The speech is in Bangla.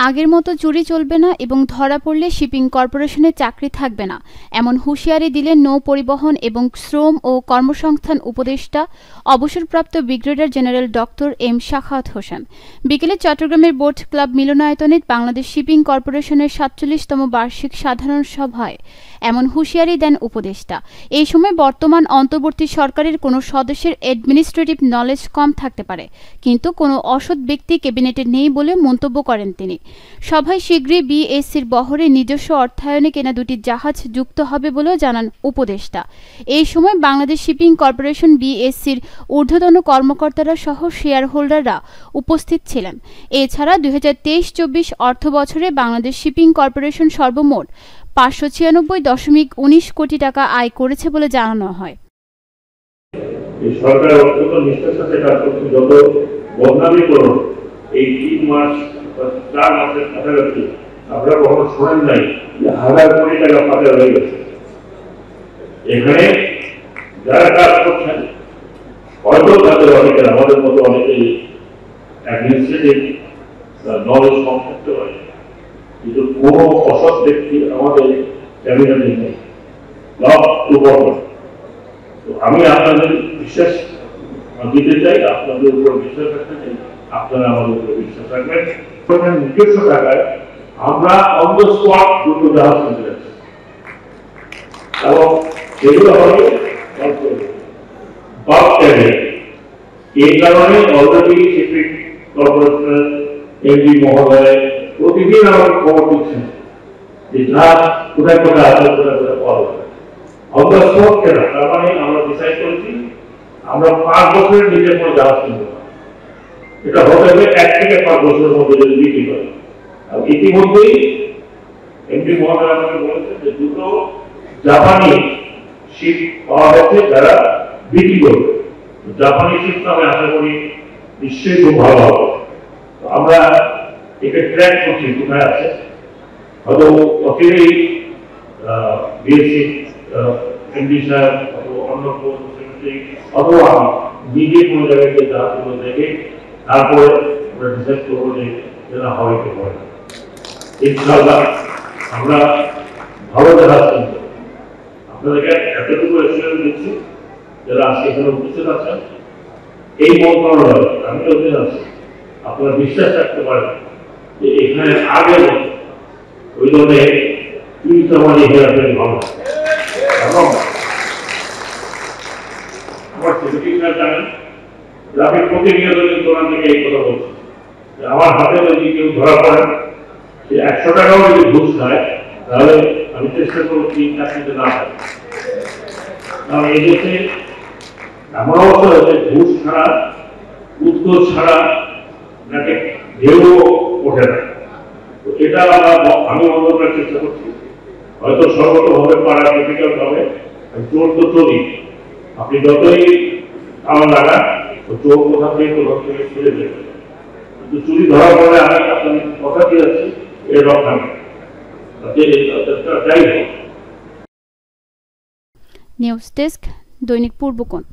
আগের মতো চুরি চলবে না এবং ধরা পড়লে শিপিং কর্পোরেশনে চাকরি থাকবে না, এমন হুঁশিয়ারি দিলেন নৌ পরিবহন এবং শ্রম ও কর্মসংস্থান উপদেষ্টা অবসরপ্রাপ্ত brigadier general doctor M Sakhawat Hossain. বিকেলে চট্টগ্রামের বোট ক্লাব মিলনায়তনে বাংলাদেশ শিপিং কর্পোরেশনের ৪৭তম বার্ষিক সাধারণ সভায় এমন হুঁশিয়ারি দেন উপদেষ্টা। এই সময় বর্তমান অন্তর্বর্তী সরকারের কোনো সদস্যের অ্যাডমিনিস্ট্রেটিভ নলেজ কম থাকতে পারে, কিন্তু কোনো অসৎ ব্যক্তি ক্যাবিনেটে নেই বলে মন্তব্য করেন তিনি। সভায় শীঘ্রই বিএসসির বহরে নিজস্ব অর্থায়নে কেনা ২টি জাহাজ যুক্ত হবে বলেও জানান উপদেষ্টা। এই সময় বাংলাদেশ শিপিং কর্পোরেশন বিএসসির ঊর্ধ্বতন কর্মকর্তারা সহ শেয়ার হোল্ডাররা উপস্থিত ছিলেন। এছাড়া ২০২৩-২৪ অর্থ বছরে বাংলাদেশ শিপিং কর্পোরেশন সর্বমোট ৫৯৬.১৯ কোটি টাকা আয় করেছে বলে জানানো হয়। সরকার অত্যন্ত নিষ্ঠার সাথে কাজ করছে। যত বদনামি করুন এই ৩ মাস ৪ মাসের কাছাকাছি আপনারা কখনো শোনেন নাই যে ১,০০০ কোটি টাকা পাচার হয়ে গেছে। এখানে যারা কাজ করছেন হয়তো তাদের অনেকের আমাদের মতো অনেকেই অ্যাডমিনিস্ট্রেটিভ নলেজ কম থাকতে পারে, কিন্তু কোনো অসৎ ব্যক্তি আমাদের ক্যাবিনেটে নেই। আমি আপনাদের বিশ্বাস দিতে চাই, আপনাদের উপর বিশ্বাস রাখতে চাই, আপনারা আমাদের উপর বিশ্বাস রাখবেন। নিজস্ব টাকায় আমরা অন দ্য স্পট 2টো জাহাজ কিনতে যাচ্ছি এবং সেগুলো হবে বাল্ক ক্যাবিনেট। এই কারণে অলরেডি শিপিং কর্পোরেশনের এমডি মহোদয় প্রতিদিন আমাকে খবর দিচ্ছেন যে জাহাজ কোথায় কোথায় আছে, কোথায় কোথায় পাওয়া যাবে। আমরা সব কেনা, তার মানে আমরা ডিসাইড করেছি আমরা 5 বছরের নিজের কোনো জাহাজ কিনবো না। এটা হতে হবে 1 থেকে 5 বছরের মধ্যে যদি বিক্রি করে। আর ইতিমধ্যেই এমডি মহোদয় আমাকে বলেছেন যে 2টো জাপানি শিপ পাওয়া গেছে যারা বিক্রি করবে। জাপানি শিপ তো আমি আশা করি নিশ্চয়ই খুব ভালো হবে। আমরা একে ট্র্যাক করছি কোথায় আছে, হয়তো অচিরেই বিএসসি এমডি সাহেব অথবা অন্য অথবা নিজে কোনো জায়গায় জাহাজগুলো দেখে তারপরে আমরা ডিসাইড করবো যে যেটা হবে কি হয় না। ইনশাআল্লাহ আমরা ভালো জাহাজ কিনবো। আপনাদেরকে এতটুকু এক্সপিরিয়েন্স দিচ্ছি যারা আজকে এখানে উপস্থিত আছেন, এই মন্ত্রণালয় আমি অধীন আছি, আপনারা বিশ্বাস রাখতে পারেন যে এখানে আগের মতো ওই ধরনের চুরি চামারি হেরাফেরি ভালো। এবং আমার সেক্রেটারি জানেন যে আমি প্রতিনিয়ত দোকান থেকে এই কথা বলছি যে আমার হাতে যদি কেউ ধরা পড়েন সে 100 টাকাও যদি ঘুষ খায় তাহলে আমি চেষ্টা করছি চাকরিতে না পাই। কারণ এই দেশে এমন অবস্থা হয়েছে ঘুষ ছাড়া উৎকোচ ছাড়া নাকি ঢেউ ওঠে না। এটা আমি বন্ধ করার চেষ্টা করছি। হয়তো সর্বতভাবে পাড়া ডিফিকাল্ট হবে, চোর তো চোরই, আপনি যতই আমার লাগান চোর কোথা থেকে ফিরে যাবে, কিন্তু চুরি ধরা পড়লে আমি আপনাদের কথা দিয়ে যাচ্ছি এর রক্ষা নেই। নিউজ ডেস্ক, দৈনিক পূর্বকোণ।